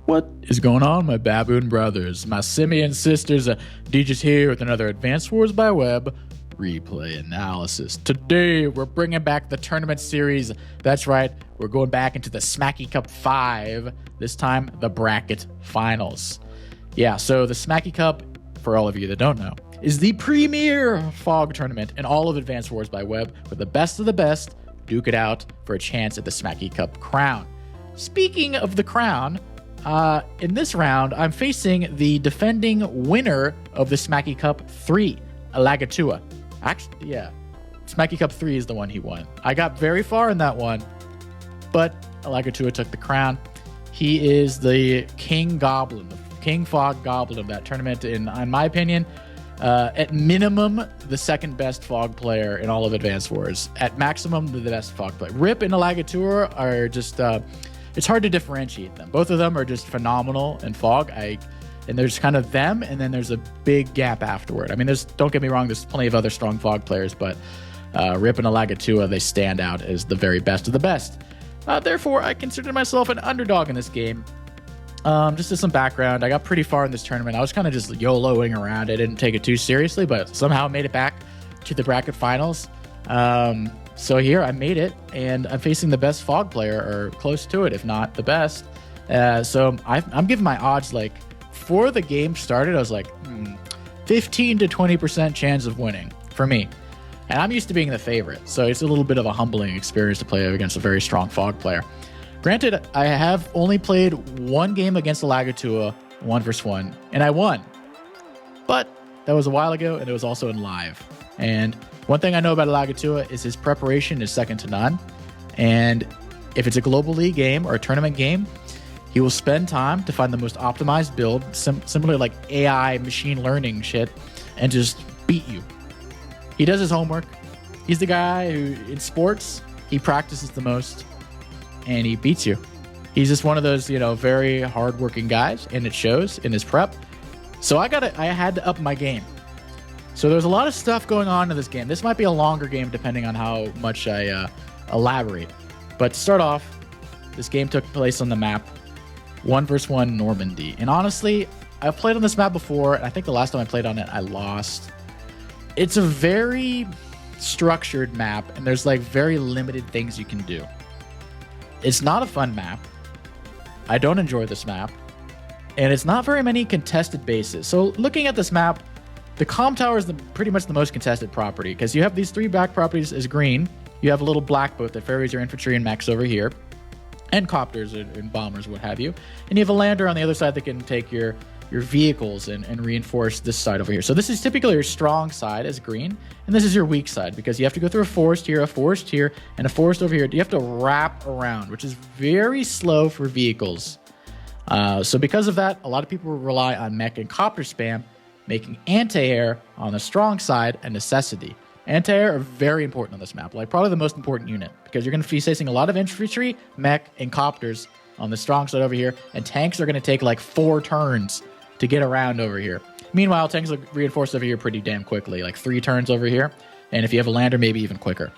What is going on, my baboon brothers, my simian sisters? DJ's here with another Advanced Wars by Web replay analysis. Today, we're bringing back the tournament series. That's right, we're going back into the Smacky Cup 5, this time the bracket finals. Yeah, so the Smacky Cup, for all of you that don't know, is the premier Fog tournament in all of Advanced Wars by Web, where the best of the best duke it out for a chance at the Smacky Cup crown. Speaking of the crown, in this round, I'm facing the defending winner of the Smacky Cup 3, Alagatua. Actually, yeah, Smacky Cup 3 is the one he won. I got very far in that one, but Alagatua took the crown. He is the King Goblin, the King Fog Goblin of that tournament, in my opinion, at minimum, the second best Fog player in all of Advanced Wars. At maximum, the best Fog player. Rip and Alagatua are just... it's hard to differentiate them. Both of them are just phenomenal in Fog. And there's kind of them, and then there's a big gap afterward. I mean, don't get me wrong, there's plenty of other strong Fog players, but Rip and Alagatua, they stand out as the very best of the best. Therefore, I consider myself an underdog in this game. Just as some background, I got pretty far in this tournament. I was kind of just YOLOing around. I didn't take it too seriously, but somehow made it back to the bracket finals. So here, I made it, and I'm facing the best Fog player, or close to it, if not the best. So I'm giving my odds, like, before the game started, I was like, 15 to 20% chance of winning for me. And I'm used to being the favorite, so it's a little bit of a humbling experience to play against a very strong Fog player. Granted, I have only played one game against Alagatua, 1v1, and I won. But that was a while ago, and it was also in live. And one thing I know about Alagatua is his preparation is second to none. And if it's a Global League game or a tournament game, he will spend time to find the most optimized build, similar like AI machine learning shit, and just beat you. He does his homework. He's the guy who, in sports, he practices the most, and he beats you. He's just one of those, very hardworking guys, and it shows in his prep. So I had to up my game. So there's a lot of stuff going on in this game. This might be a longer game depending on how much I elaborate. But to start off, this game took place on the map 1v1 Normandy. And honestly, I've played on this map before, and I think the last time I played on it, I lost. It's a very structured map, and there's like very limited things you can do. It's not a fun map. I don't enjoy this map. And it's not very many contested bases. So looking at this map, the Comm Tower is pretty much the most contested property, because you have these three back properties as green. You have a little black boat that ferries your infantry and mechs over here, and copters and bombers, what have you. And you have a lander on the other side that can take your vehicles and reinforce this side over here. So this is typically your strong side as green, and this is your weak side, because you have to go through a forest here, and a forest over here. You have to wrap around, which is very slow for vehicles. So because of that, a lot of people rely on mech and copter spam, making anti-air on the strong side a necessity. Anti-air are very important on this map, like probably the most important unit, because you're going to be facing a lot of infantry, mech, and copters on the strong side over here, and tanks are going to take like 4 turns to get around over here. Meanwhile, tanks are reinforced over here pretty damn quickly, like 3 turns over here, and if you have a lander, maybe even quicker.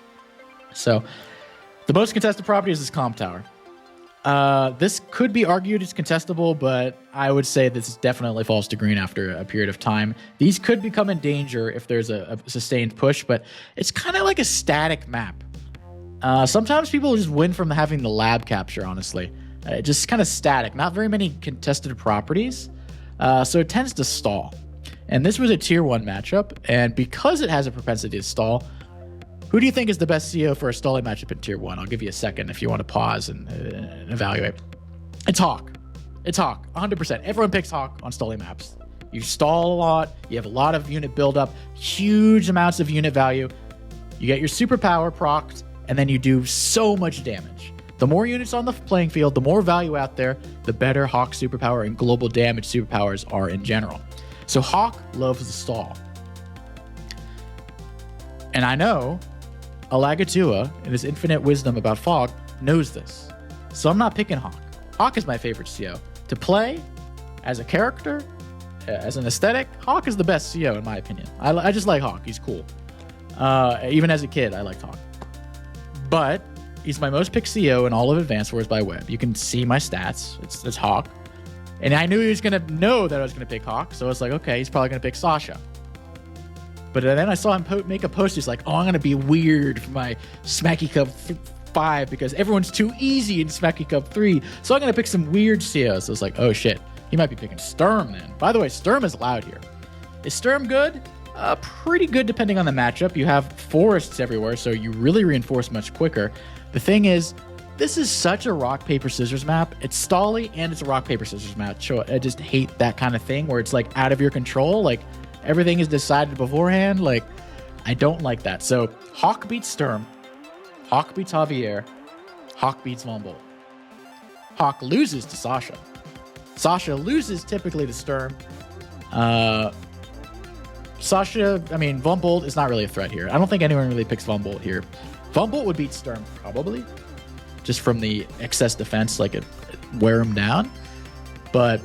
So the most contested property is this Comm Tower. This could be argued it's contestable, but I would say this definitely falls to green after a period of time. These could become in danger if there's a sustained push, but it's kind of like a static map. Sometimes people just win from having the lab capture, honestly. Just kind of static, not very many contested properties, so it tends to stall. And this was a tier 1 matchup, and because it has a propensity to stall, who do you think is the best CO for a stalling matchup in tier 1? I'll give you a second if you want to pause and evaluate. It's Hawk. It's Hawk, 100%. Everyone picks Hawk on stalling maps. You stall a lot, you have a lot of unit buildup, huge amounts of unit value. You get your superpower procced, and then you do so much damage. The more units on the playing field, the more value out there, the better Hawk superpower and global damage superpowers are in general. So Hawk loves the stall. And I know Alagatua, in his infinite wisdom about Fog, knows this. So I'm not picking Hawk. Hawk is my favorite CO. To play, as a character, as an aesthetic, Hawk is the best CO in my opinion. I just like Hawk. He's cool. Even as a kid, I liked Hawk. But he's my most picked CO in all of Advanced Wars by Web. You can see my stats. It's Hawk. And I knew he was going to know that I was going to pick Hawk. So I was like, okay, he's probably going to pick Sasha. But then I saw him make a post. He's like, oh, I'm going to be weird for my Smacky Cup 5 because everyone's too easy in Smacky Cup 3. So I'm going to pick some weird COs. So I was like, oh, shit. He might be picking Sturm then. By the way, Sturm is loud here. Is Sturm good? Pretty good depending on the matchup. You have forests everywhere, so you really reinforce much quicker. The thing is, this is such a rock, paper, scissors map. It's stally and it's a rock, paper, scissors map. So I just hate that kind of thing where it's like out of your control. Like everything is decided beforehand. Like I don't like that. So Hawk beats Sturm. Hawk beats Javier. Hawk beats Von Bolt. Hawk loses to Sasha. Sasha loses typically to Sturm. Sasha, I mean, Von Bolt is not really a threat here. I don't think anyone really picks Von Bolt here. Von Bolt would beat Sturm, probably. Just from the excess defense, like it wear him down. And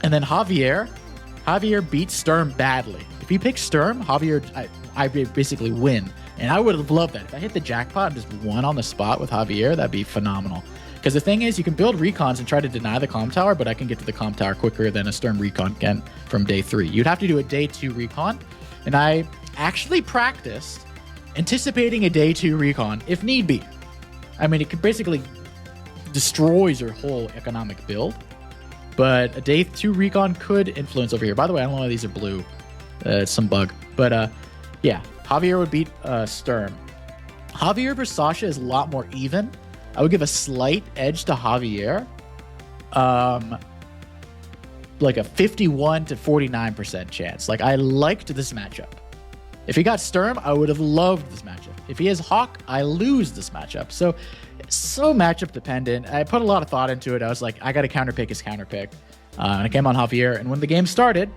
then Javier beats Sturm badly. If he picks Sturm, Javier, I basically win. And I would have loved that. If I hit the jackpot and just won on the spot with Javier, that'd be phenomenal. Because the thing is, you can build recons and try to deny the comm tower, but I can get to the comm tower quicker than a Sturm recon can from day 3. You'd have to do a day 2 recon, and I actually practiced anticipating a day 2 recon if need be. I mean, it could basically destroys your whole economic build, but a day 2 recon could influence over here. By the way, I don't know why these are blue. It's some bug. But yeah, Javier would beat Sturm. Javier versus Sasha is a lot more even. I would give a slight edge to Javier. Like a 51 to 49% chance. Like, I liked this matchup. If he got Sturm, I would have loved this matchup. If he has Hawk, I lose this matchup. So, it's so matchup dependent. I put a lot of thought into it. I was like, I got to counterpick his counterpick. And I came on Javier. And when the game started,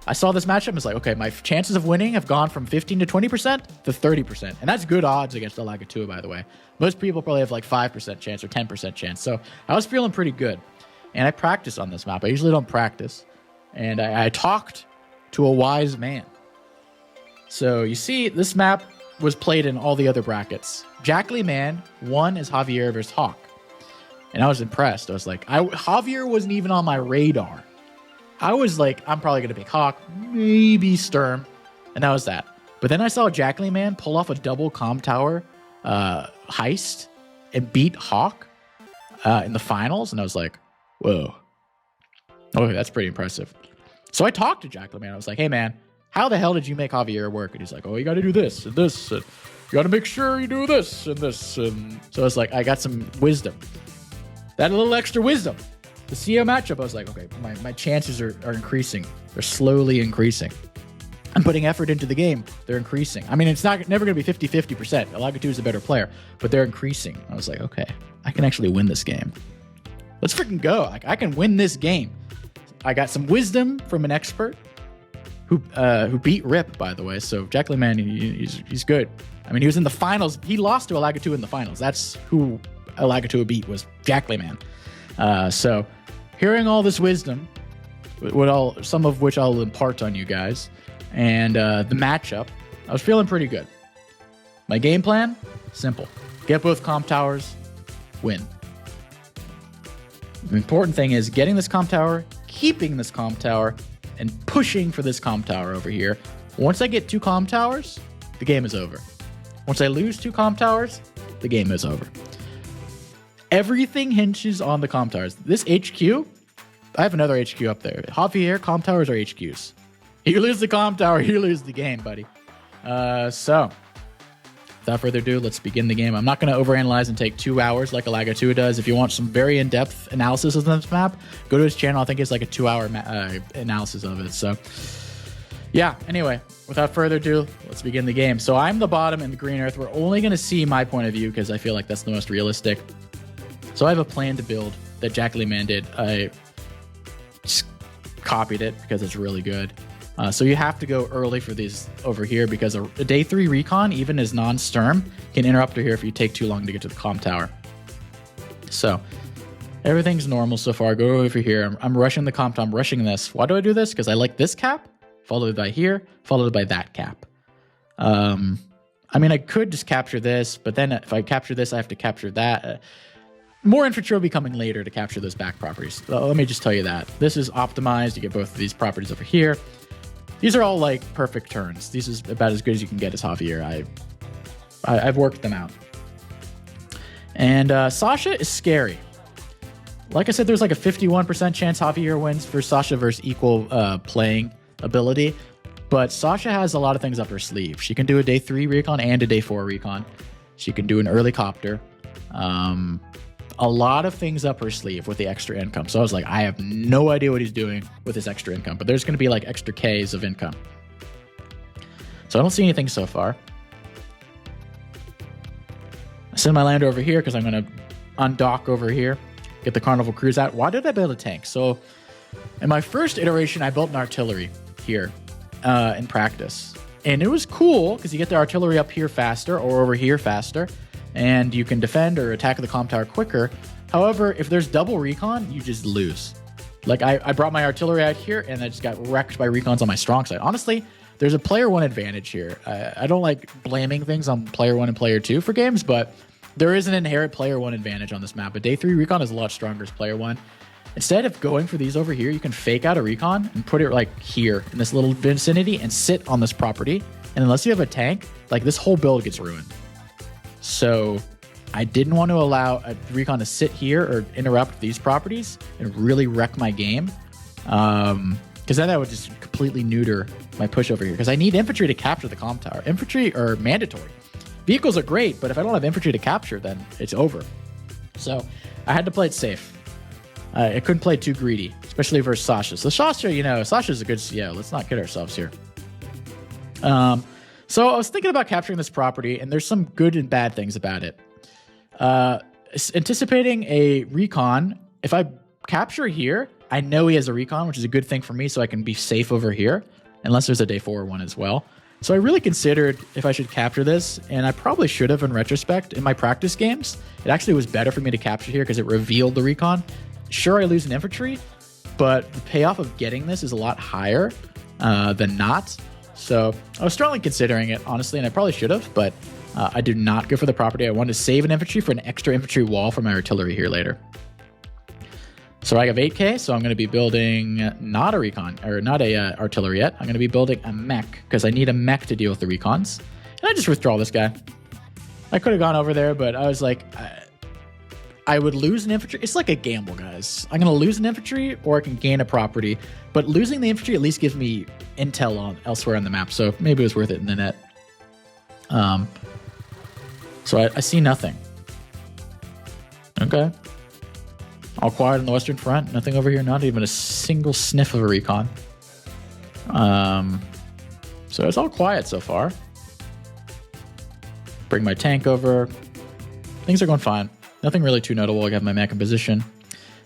I saw this matchup and was like, okay, my chances of winning have gone from 15 to 20% to 30%. And that's good odds against Alagatua, by the way. Most people probably have like 5% chance or 10% chance. So I was feeling pretty good. And I practiced on this map. I usually don't practice. And I talked to a wise man. So you see, this map was played in all the other brackets. Jack Lee Man won as Javier versus Hawk. And I was impressed. I was like, Javier wasn't even on my radar. I was like, I'm probably going to pick Hawk, maybe Sturm. And that was that. But then I saw Jack Lee Man pull off a double comm tower heist and beat Hawk in the finals. And I was like, whoa. Okay, that's pretty impressive. So I talked to Jack Lee Man. I was like, hey, man, how the hell did you make Javier work? And he's like, oh, you got to do this and this. And you got to make sure you do this and this. And so it's like, I got some wisdom. That little extra wisdom. The CO matchup, I was like, okay, my chances are increasing. They're slowly increasing. I'm putting effort into the game. They're increasing. I mean, it's never going to be 50-50%. Alagatua is a better player, but they're increasing. I was like, okay, I can actually win this game. Let's freaking go. Like, I can win this game. I got some wisdom from an expert who beat Rip, by the way. So Jack Lee Man, he's good. I mean, he was in the finals. He lost to Alagatua in the finals. That's who Alagatua beat, was Jack Lee Man. So hearing all this wisdom, some of which I'll impart on you guys, and the matchup, I was feeling pretty good. My game plan, simple. Get both comp towers, win. The important thing is getting this comp tower, keeping this comp tower, and pushing for this comp tower over here. Once I get 2 comp towers, the game is over. Once I lose 2 comp towers, the game is over. Everything hinges on the comm towers. This HQ, I have another HQ up there. Javier, comm towers are HQs. You lose the comm tower, you lose the game, buddy. So, without further ado, let's begin the game. I'm not going to overanalyze and take 2 hours like Alagatua does. If you want some very in-depth analysis of this map, go to his channel. I think it's like a 2-hour analysis of it. So, yeah, anyway, without further ado, let's begin the game. So I'm the bottom in the green earth. We're only going to see my point of view because I feel like that's the most realistic. So I have a plan to build that Jack Lee Man did. I just copied it because it's really good. So you have to go early for these over here because a day 3 recon, even as non-Sturm, can interrupt her here if you take too long to get to the comm tower. So everything's normal so far. Go over here. I'm rushing the comm tower. I'm rushing this. Why do I do this? Because I like this cap, followed by here, followed by that cap. I mean, I could just capture this, but then if I capture this, I have to capture that. More infantry will be coming later to capture those back properties. Let me just tell you that. This is optimized. You get both of these properties over here. These are all like perfect turns. These is about as good as you can get as Javier. I've worked them out. And Sasha is scary. Like I said, there's like a 51% chance Javier wins for Sasha versus equal playing ability. But Sasha has a lot of things up her sleeve. She can do a day 3 recon and a day 4 recon. She can do an early copter. A lot of things up her sleeve with the extra income. So I was like, I have no idea what he's doing with his extra income, but there's going to be like extra Ks of income. So I don't see anything so far. I send my lander over here because I'm going to undock over here, get the Carnival Cruise out. Why did I build a tank? So in my first iteration, I built an artillery here in practice. And it was cool because you get the artillery up here faster or over here faster. And you can defend or attack the comm tower quicker. However, if there's double recon, you just lose. Like I brought my artillery out here and I just got wrecked by recons on my strong side. Honestly, there's a player 1 advantage here. I don't like blaming things on player 1 and player 2 for games, but there is an inherent player 1 advantage on this map. But day 3 recon is a lot stronger as player 1. Instead of going for these over here, you can fake out a recon and put it like here in this little vicinity and sit on this property. And unless you have a tank, like this whole build gets ruined. So I didn't want to allow a recon to sit here or interrupt these properties and really wreck my game. Because then that would just completely neuter my push over here. Because I need infantry to capture the comm tower. Infantry are mandatory. Vehicles are great, but if I don't have infantry to capture, then it's over. So I had to play it safe. I couldn't play too greedy, especially versus Sasha. So Sasha, Sasha's a good CO. Let's not kid ourselves here. So I was thinking about capturing this property, and there's some good and bad things about it. Anticipating a recon, if I capture here, I know he has a recon, which is a good thing for me, so I can be safe over here, unless there's a day 4 one as well. So I really considered if I should capture this, and I probably should have in retrospect. In my practice games, it actually was better for me to capture here because it revealed the recon. Sure, I lose an infantry, but the payoff of getting this is a lot higher than not. So I was strongly considering it, honestly, and I probably should have, but I did not go for the property. I wanted to save an infantry for an extra infantry wall for my artillery here later. So I have 8K, so I'm going to be building not a recon, or not a artillery yet. I'm going to be building a mech, because I need a mech to deal with the recons. And I just withdraw this guy. I could have gone over there, but I was like, I would lose an infantry. It's like a gamble, guys. I'm going to lose an infantry, or I can gain a property. But losing the infantry at least gives me intel on elsewhere on the map, so maybe it was worth it in the net. So I see nothing. Okay. All quiet on the western front. Nothing over here. Not even a single sniff of a recon. So it's all quiet so far. Bring my tank over. Things are going fine. Nothing really too notable. I got my mech in position.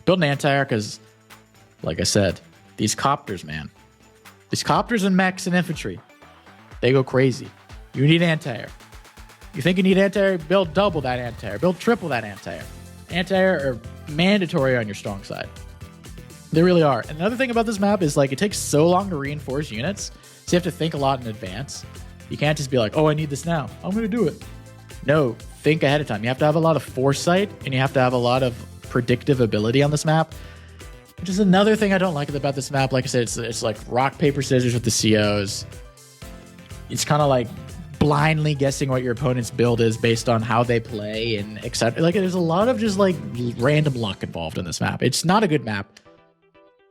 Build an anti-air because, like I said, these copters, man. These copters and mechs and infantry, they go crazy. You need anti-air. You think you need anti-air? Build double that anti-air. Build triple that anti-air. Anti-air are mandatory on your strong side. They really are. And another thing about this map is like it takes so long to reinforce units, so you have to think a lot in advance. You can't just be like, oh, I need this now, I'm going to do it. No, think ahead of time. You have to have a lot of foresight, and you have to have a lot of predictive ability on this map, which is another thing I don't like about this map. Like I said, it's like rock, paper, scissors with the COs. It's kind of like blindly guessing what your opponent's build is based on how they play and etc. Like there's a lot of just like random luck involved in this map. It's not a good map.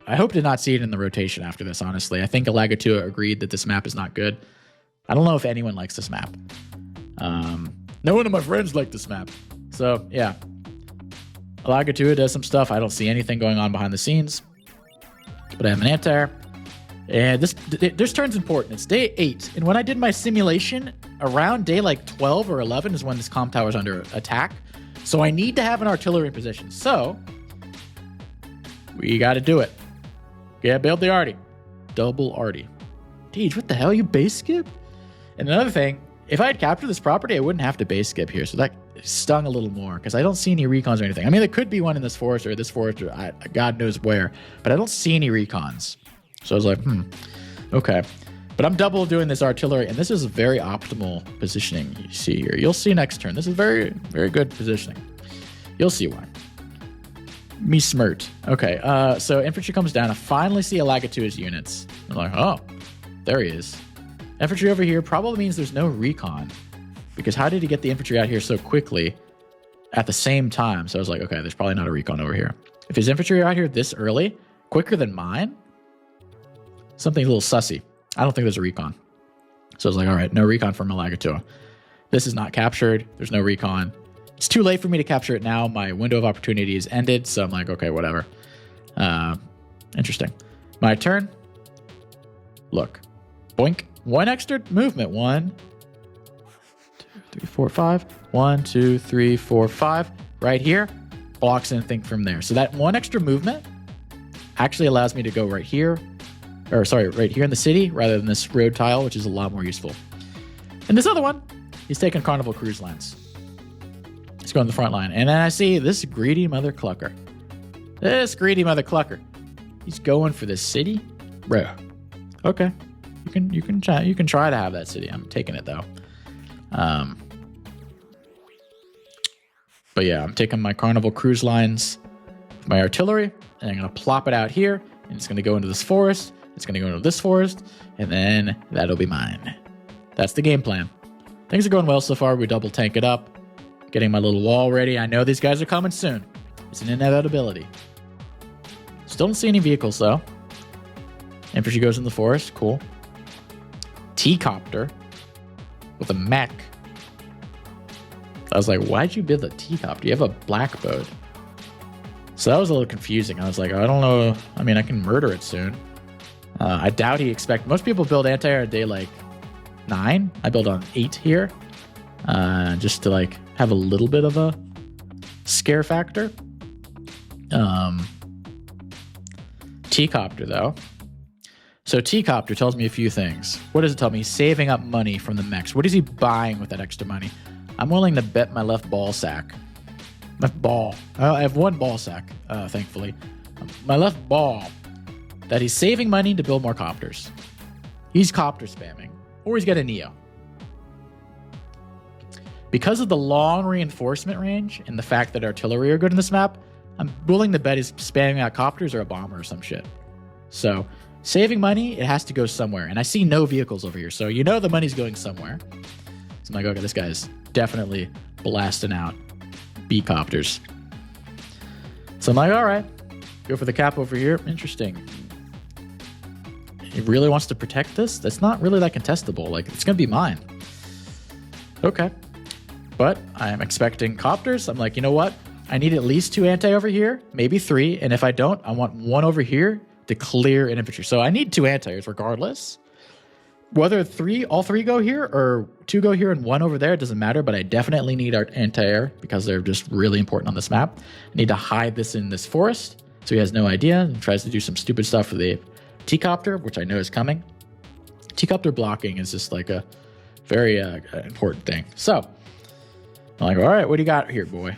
I hope to not see it in the rotation after this, honestly. I think Alagatua agreed that this map is not good. I don't know if anyone likes this map. No one of my friends like this map. So, yeah. Alagatua does some stuff. I don't see anything going on behind the scenes. But I have an anti-air. And this turn's important. It's day 8. And when I did my simulation, around day like 12 or 11 is when this comm tower is under attack. So I need to have an artillery position. So we got to do it. Yeah, build the arty. Double arty. Deej, what the hell? You base skip? And another thing, if I had captured this property, I wouldn't have to base skip here. So that stung a little more because I don't see any recons or anything. I mean, there could be one in this forest or God knows where, but I don't see any recons. So I was like, okay. But I'm double doing this artillery, and this is a very optimal positioning you see here. You'll see next turn. This is very, very good positioning. You'll see why. Me smirt. Okay, so infantry comes down. I finally see Alagatua's units. I'm like, oh, there he is. Infantry over here probably means there's no recon. Because how did he get the infantry out here so quickly at the same time? So I was like, okay, there's probably not a recon over here. If his infantry are out here this early, quicker than mine, something a little sussy. I don't think there's a recon. So I was like, all right, no recon from Alagatua. This is not captured. There's no recon. It's too late for me to capture it now. My window of opportunity is ended. So I'm like, okay, whatever. Interesting. My turn. Look. Boink. One extra movement. 1, 2, 3, 4, 5. 1, 2, 3, 4, 5. Right here. Blocks anything from there. So that one extra movement actually allows me to go right here. Or sorry, right here in the city rather than this road tile, which is a lot more useful. And this other one, he's taking Carnival Cruise Lines. He's going to the front line. And then I see this greedy mother clucker. This greedy mother clucker. He's going for this city? Bro. Okay. You can try to have that city. I'm taking it though. But yeah, I'm taking my Carnival Cruise Lines, my artillery, and I'm going to plop it out here. And it's going to go into this forest. It's going to go into this forest. And then that'll be mine. That's the game plan. Things are going well so far. We double tank it up. Getting my little wall ready. I know these guys are coming soon. It's an inevitability. Still don't see any vehicles though. Infantry goes in the forest. Cool. T-copter with a mech. I was like, why'd you build a T-copter? You have a black boat. So that was a little confusing. I was like, I don't know. I mean, I can murder it soon. I doubt he expect. Most people build anti-air at day like 9. I build on 8 here. Just to like have a little bit of a scare factor. T-copter though. So T-copter tells me a few things. What does it tell me? He's saving up money from the mechs. What is he buying with that extra money? I'm willing to bet my left ball sack. Left ball. I have one ball sack, thankfully. My left ball. That he's saving money to build more copters. He's copter spamming. Or he's got a Neo. Because of the long reinforcement range and the fact that artillery are good in this map, I'm willing to bet he's spamming out copters or a bomber or some shit. So, saving money, it has to go somewhere. And I see no vehicles over here, so you know the money's going somewhere. So I'm like, okay, this guy's definitely blasting out B-copters. So I'm like, all right, go for the cap over here. Interesting. He really wants to protect this? That's not really that contestable. Like, it's going to be mine. Okay. But I'm expecting copters. I'm like, you know what? I need at least 2 anti over here, maybe 3. And if I don't, I want 1 over here to clear an infantry. So I need 2 anti-airs regardless. Whether all 3 go here or 2 go here and 1 over there, it doesn't matter. But I definitely need our anti-air because they're just really important on this map. I need to hide this in this forest so he has no idea and tries to do some stupid stuff for the T-copter, which I know is coming. T-copter blocking is just like a very important thing. So I'm like, all right, what do you got here, boy?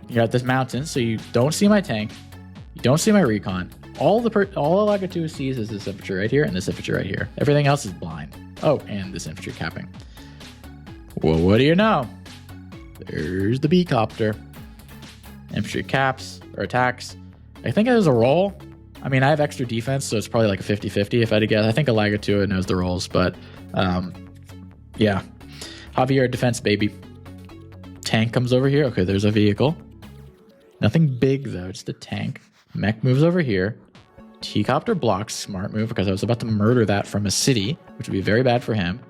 You got this mountain, so you don't see my tank. You don't see my recon. All Alagatua sees is this infantry right here and this infantry right here. Everything else is blind. Oh, and this infantry capping. Well, what do you know? There's the B-copter. Infantry caps or attacks. I think there's a roll. I mean, I have extra defense, so it's probably like a 50-50 if I had to guess. I think Alagatua knows the rolls, but yeah. Javier defense, baby. Tank comes over here. Okay, there's a vehicle. Nothing big, though. Just a tank. Mech moves over here. T-copter blocks. Smart move, because I was about to murder that from a city, which would be very bad for him.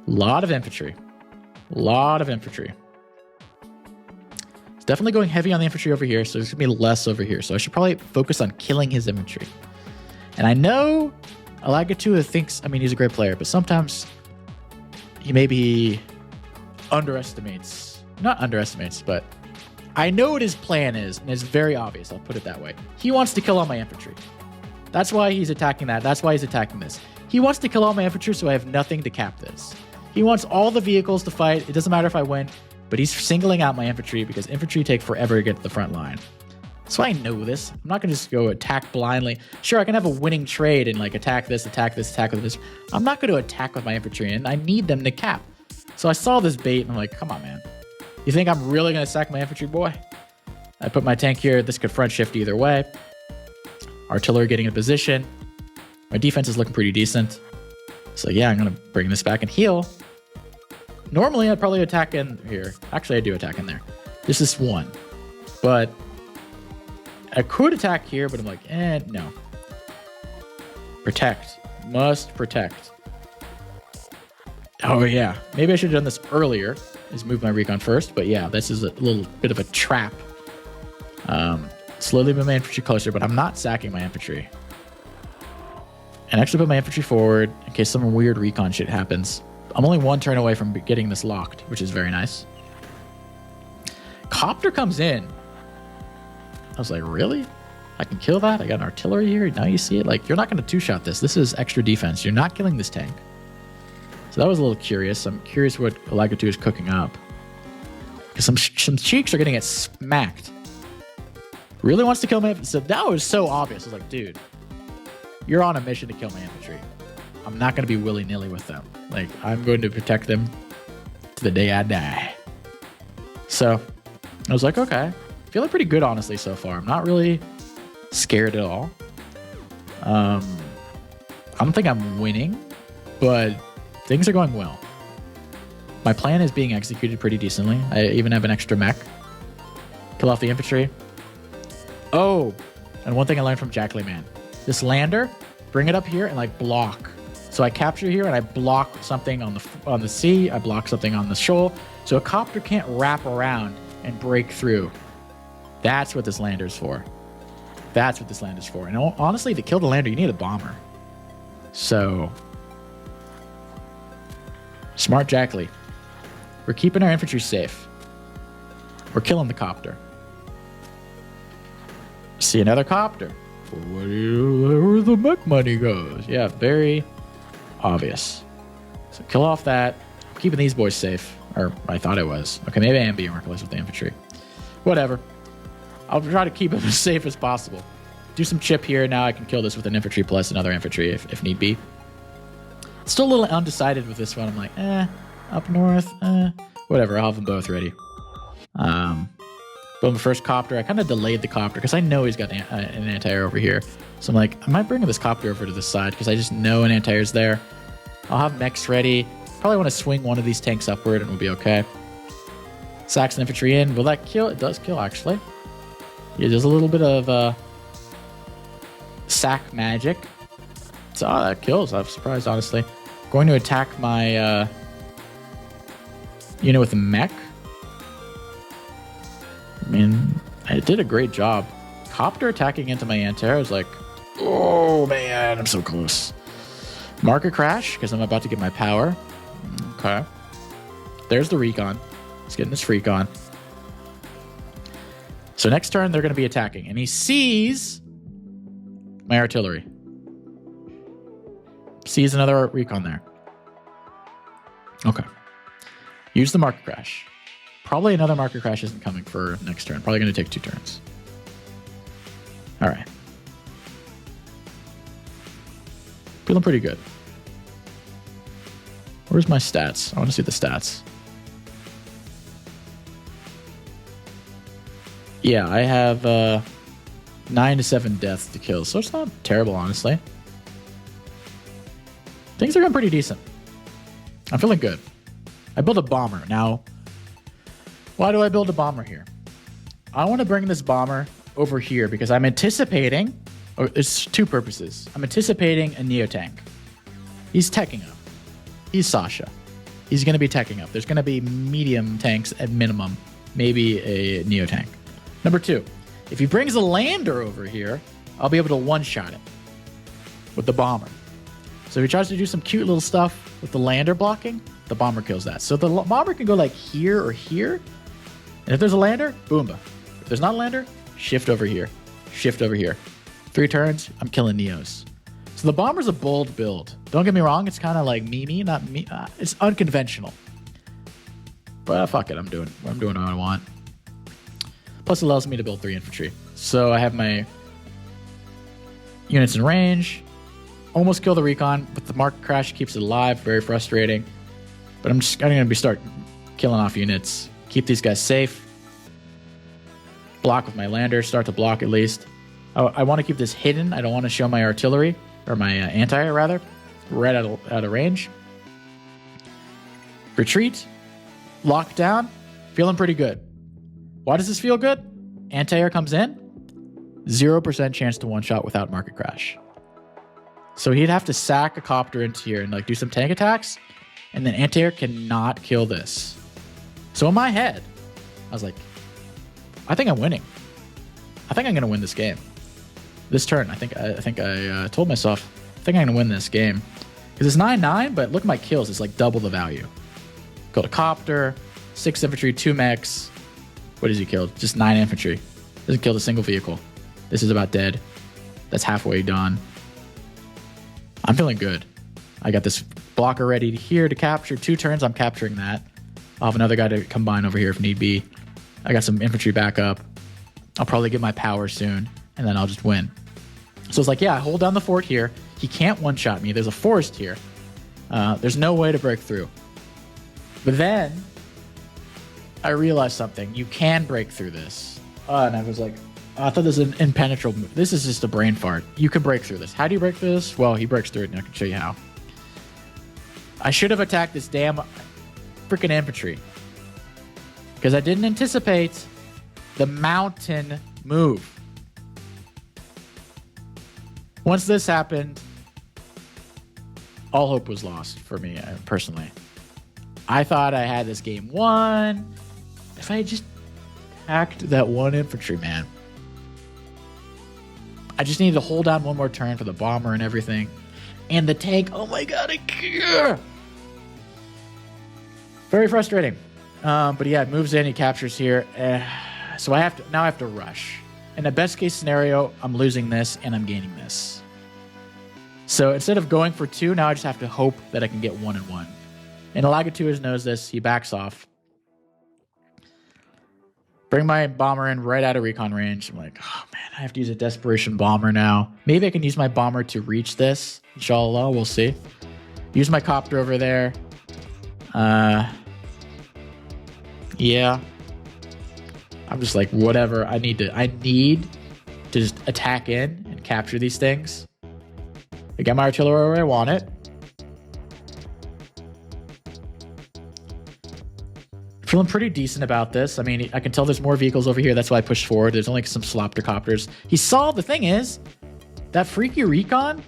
Lot of infantry. Lot of infantry. It's definitely going heavy on the infantry over here, so there's going to be less over here. So I should probably focus on killing his infantry. And I know Alagatua thinks, I mean, he's a great player, but sometimes he maybe underestimates. Not underestimates, but I know what his plan is, and it's very obvious. I'll put it that way. He wants to kill all my infantry. That's why he's attacking that. That's why he's attacking this. He wants to kill all my infantry, so I have nothing to cap this. He wants all the vehicles to fight. It doesn't matter if I win, but he's singling out my infantry because infantry take forever to get to the front line. So I know this. I'm not going to just go attack blindly. Sure, I can have a winning trade and like attack this, attack this, attack with this. I'm not going to attack with my infantry, and I need them to cap. So I saw this bait, and I'm like, come on, man. You think I'm really going to sack my infantry, boy? I put my tank here. This could front shift either way. Artillery getting in position. My defense is looking pretty decent. So yeah, I'm going to bring this back and heal. Normally, I'd probably attack in here. Actually, I do attack in there. This is one. But I could attack here, but I'm like, no. Protect. Must protect. Oh, yeah. Maybe I should have done this earlier. Is move my recon first. But yeah, this is a little bit of a trap. Slowly move my infantry closer, but I'm not sacking my infantry. And actually put my infantry forward in case some weird recon shit happens. I'm only one turn away from getting this locked, which is very nice. Copter comes in. I was like, really? I can kill that? I got an artillery here. Now you see it? Like, you're not going to two-shot this. This is extra defense. You're not killing this tank. So that was a little curious. I'm curious what Alaga 2 is cooking up. Because some cheeks are going to get smacked. Really wants to kill my... So that was so obvious. I was like, dude, you're on a mission to kill my infantry. I'm not going to be willy-nilly with them. Like, I'm going to protect them to the day I die. So I was like, okay. Feeling pretty good, honestly, so far. I'm not really scared at all. I don't think I'm winning, but things are going well. My plan is being executed pretty decently. I even have an extra mech. Kill off the infantry. Oh, and one thing I learned from Jackley Man. This lander, bring it up here and like block. So I capture here and I block something on the sea. I block something on the shoal. So a copter can't wrap around and break through. That's what this lander's for. That's what this lander's for. And honestly, to kill the lander, you need a bomber. So, smart Jackley. We're keeping our infantry safe. We're killing the copter. See another copter. Where the mech money goes. Yeah, very obvious. So kill off that. I'm keeping these boys safe. Or I thought I was. Okay, maybe I am being reckless with the infantry. Whatever. I'll try to keep them as safe as possible. Do some chip here. Now I can kill this with an infantry plus another infantry if need be. Still a little undecided with this one. I'm like, up north, whatever. I'll have them both ready. Boom, first copter. I kind of delayed the copter because I know he's got an anti-air over here. So I'm like, I might bring this copter over to the side because I just know an anti-air's there. I'll have mechs ready. Probably want to swing one of these tanks upward and we'll be okay. Saxon infantry in. Will that kill? It does kill, actually. Yeah, there's a little bit of sack magic. So that kills. I'm surprised, honestly. Going to attack my unit with a mech. I mean, I did a great job. Copter attacking into my anti-air. I was like, oh man, I'm so close. Marker crash, because I'm about to get my power. Okay. There's the recon. He's getting his recon. So next turn, they're going to be attacking. And he sees my artillery. Sees another recon there. Okay. Use the marker crash. Probably another marker crash isn't coming for next turn. Probably going to take 2 turns. All right. Feeling pretty good. Where's my stats? I want to see the stats. Yeah, I have 9 to 7 deaths to kill, so it's not terrible, honestly. Things are going pretty decent. I'm feeling good. I built a bomber. Now, why do I build a bomber here? I want to bring this bomber over here because I'm anticipating... Oh, it's 2 purposes. I'm anticipating a Neo-Tank. He's teching up. He's Sasha. He's going to be teching up. There's going to be medium tanks at minimum. Maybe a Neo-Tank. Number 2, if he brings a lander over here, I'll be able to one-shot it with the bomber. So if he tries to do some cute little stuff with the lander blocking, the bomber kills that. So the bomber can go like here or here. And if there's a lander, boomba. If there's not a lander, shift over here. Shift over here. 3 turns, I'm killing Neos. So the bomber's a bold build. Don't get me wrong, it's kind of like memey, not me. It's unconventional. But fuck it, I'm doing what I want. Plus it allows me to build 3 infantry. So I have my units in range. Almost kill the recon, but the mark crash keeps it alive. Very frustrating. But I'm going to start killing off units. Keep these guys safe. block with my lander, start to block at least. I want to keep this hidden. I don't want to show my artillery, or my anti-air rather, right out of range. Retreat, lock down, feeling pretty good. Why does this feel good? Anti-air comes in, 0% chance to one-shot without market crash. So he'd have to sack a copter into here and like do some tank attacks, and then anti-air cannot kill this. So in my head, I was like, I think I'm winning. I think I'm gonna win this game. This turn, I think I told myself, I think I'm gonna win this game. Because it's 9-9, but look at my kills, it's like double the value. Killed a copter, 6 infantry, 2 mechs. What has he killed? Just 9 infantry. Doesn't kill a single vehicle. This is about dead. That's halfway done. I'm feeling good. I got this blocker ready here to capture. 2 turns, I'm capturing that. I'll have another guy to combine over here if need be. I got some infantry backup. I'll probably get my power soon, and then I'll just win. So it's like, yeah, I hold down the fort here. He can't one-shot me. There's a forest here. There's no way to break through. But then I realized something. You can break through this. And I was like, I thought this was an impenetrable move. This is just a brain fart. You can break through this. How do you break through this? Well, he breaks through it, and I can show you how. I should have attacked this damn freaking infantry, because I didn't anticipate the mountain move. Once this happened, all hope was lost for me personally. I thought I had this game won if I had just attacked that one infantry, man. I just needed to hold down one more turn for the bomber and everything. And the tank, oh my god, I can't. Very frustrating. But yeah, it moves in, he captures here. So I have to rush. In the best case scenario, I'm losing this and I'm gaining this. So instead of going for 2, now I just have to hope that I can get 1 and 1. And Alagatuas knows this. He backs off. Bring my bomber in right out of recon range. I'm like, oh man, I have to use a desperation bomber now. Maybe I can use my bomber to reach this. Inshallah, we'll see. Use my copter over there. Yeah. I'm just like, whatever. I need to just attack in and capture these things. I get my artillery where I want it. Feeling pretty decent about this. I mean, I can tell there's more vehicles over here. That's why I pushed forward. There's only some Slopter-copters. He saw, the thing is, that freaky recon,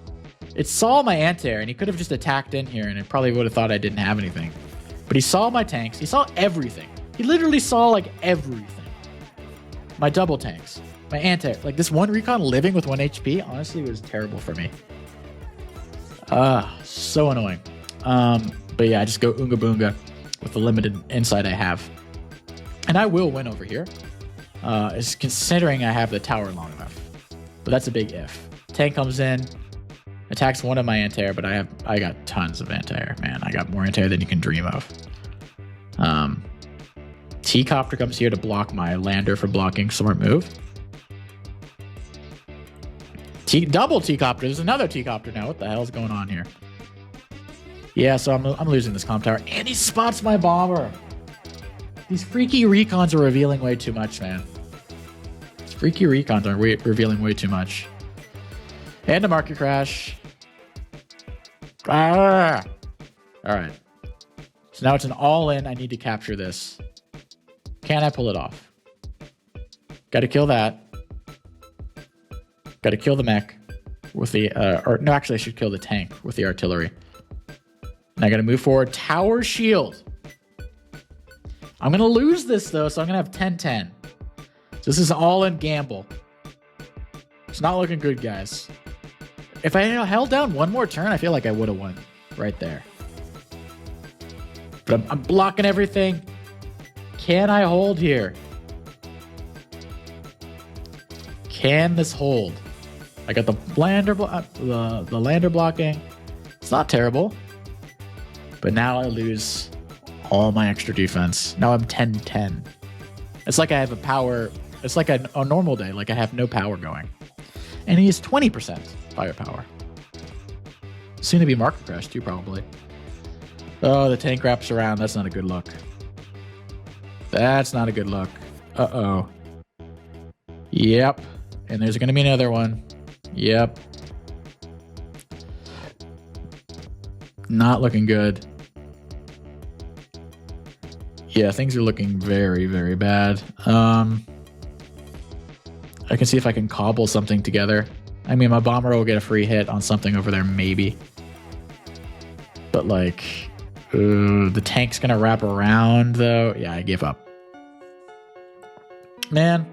it saw my anti-air, and he could have just attacked in here, and it probably would have thought I didn't have anything. But he saw my tanks. He saw everything. He literally saw, like, everything. My double tanks. My anti-air. Like, this one recon living with 1 HP, honestly, was terrible for me. So annoying. But yeah, I just go Oonga Boonga with the limited insight I have. And I will win over here. It's considering I have the tower long enough. But that's a big if. Tank comes in, attacks one of my anti-air, but I got tons of anti-air, man. I got more anti-air than you can dream of. T-copter comes here to block my lander for blocking. Smart move. Double T-copter. There's another T-copter now. What the hell is going on here? Yeah, so I'm losing this comm tower. And he spots my bomber. These freaky recons are revealing way too much, man. These freaky recons are revealing way too much. And a market crash. Ah! Alright. So now it's an all-in. I need to capture this. Can I pull it off? Gotta kill that. Gotta kill the mech with the... or no, actually, I should kill the tank with the artillery. And I gotta move forward. Tower shield. I'm gonna lose this, though, so I'm gonna have 10-10. So this is all in gamble. It's not looking good, guys. If I held down one more turn, I feel like I would have won right there. But I'm blocking everything. Can I hold here? Can this hold? I got the lander, the lander blocking. It's not terrible. But now I lose all my extra defense. Now I'm 10-10. It's like I have a power. It's like a normal day. Like I have no power going. And he has 20% firepower. Soon to be market crash too, probably. Oh, the tank wraps around. That's not a good look. That's not a good look. Uh-oh. Yep. And there's going to be another one. Yep. Not looking good. Yeah, things are looking very, very bad. I can see if I can cobble something together. I mean, my bomber will get a free hit on something over there, maybe. But, like, the tank's going to wrap around, though. Yeah, I give up. Man,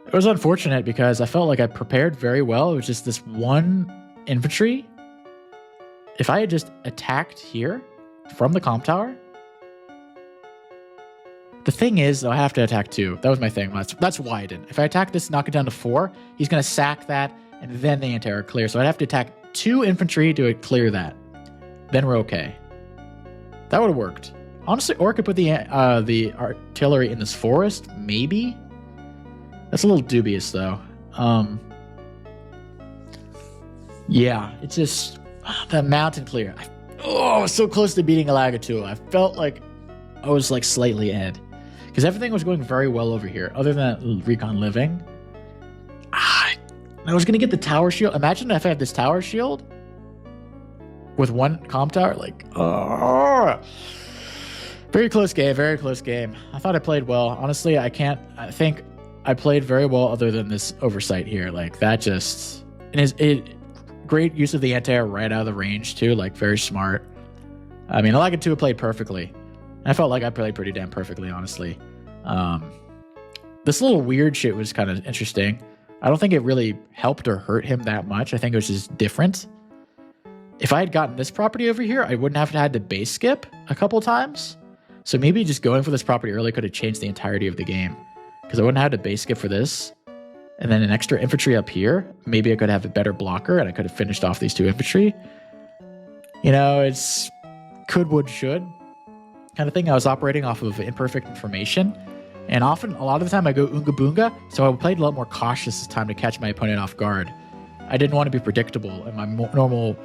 it was unfortunate because I felt like I prepared very well. It was just this one infantry. If I had just attacked here from the comp tower... The thing is, though, I have to attack 2. That was my thing. That's why I didn't. If I attack this, knock it down to 4, he's going to sack that, and then the anti-air clear. So I'd have to attack 2 infantry to clear that. Then we're okay. That would have worked. Honestly, or I could put the artillery in this forest, maybe? That's a little dubious, though. Yeah, it's just... that mountain clear. I was so close to beating Alagatua. I felt like I was, like, slightly ahead. Because everything was going very well over here, other than Recon Living. I was going to get the tower shield. Imagine if I had this tower shield with one comp tower. Like, very close game, very close game. I thought I played well. Honestly, I think I played very well other than this oversight here. Like, that just... great use of the anti-air right out of the range, too. Like, very smart. I mean, Alagatua played perfectly. I felt like I played pretty damn perfectly, honestly. This little weird shit was kind of interesting. I don't think it really helped or hurt him that much. I think it was just different. If I had gotten this property over here, I wouldn't have had to base skip a couple times. So maybe just going for this property early could have changed the entirety of the game. Because I wouldn't have had to base skip for this. And then an extra infantry up here. Maybe I could have a better blocker and I could have finished off these 2 infantry. You know, it's could, would, should kind of thing. I was operating off of imperfect information, and often, a lot of the time, I go Oonga Boonga, so I played a lot more cautious this time to catch my opponent off guard. I didn't want to be predictable in my normal,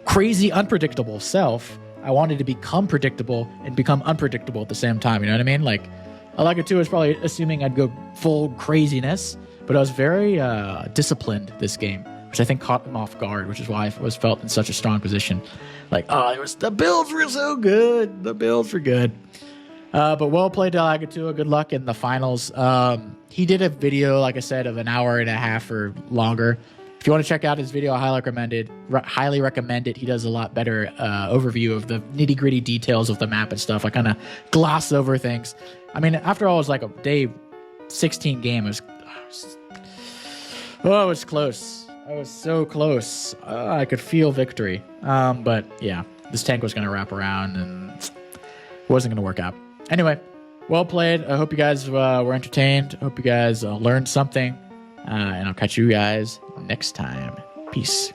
crazy, unpredictable self. I wanted to become predictable and become unpredictable at the same time, you know what I mean? Like, Alagatua was probably assuming I'd go full craziness, but I was very disciplined this game, which I think caught him off guard, which is why I was felt in such a strong position. Like, the builds were so good. The builds were good. But well played, Alagatua. Good luck in the finals. He did a video, like I said, of an hour and a half or longer. If you want to check out his video, I highly recommend it. He does a lot better overview of the nitty-gritty details of the map and stuff. I kind of gloss over things. I mean, after all, it was like a day 16 game. It was close. I was so close. I could feel victory. But yeah, this tank was going to wrap around and it wasn't going to work out. Anyway, well played. I hope you guys were entertained. I hope you guys learned something. And I'll catch you guys next time. Peace.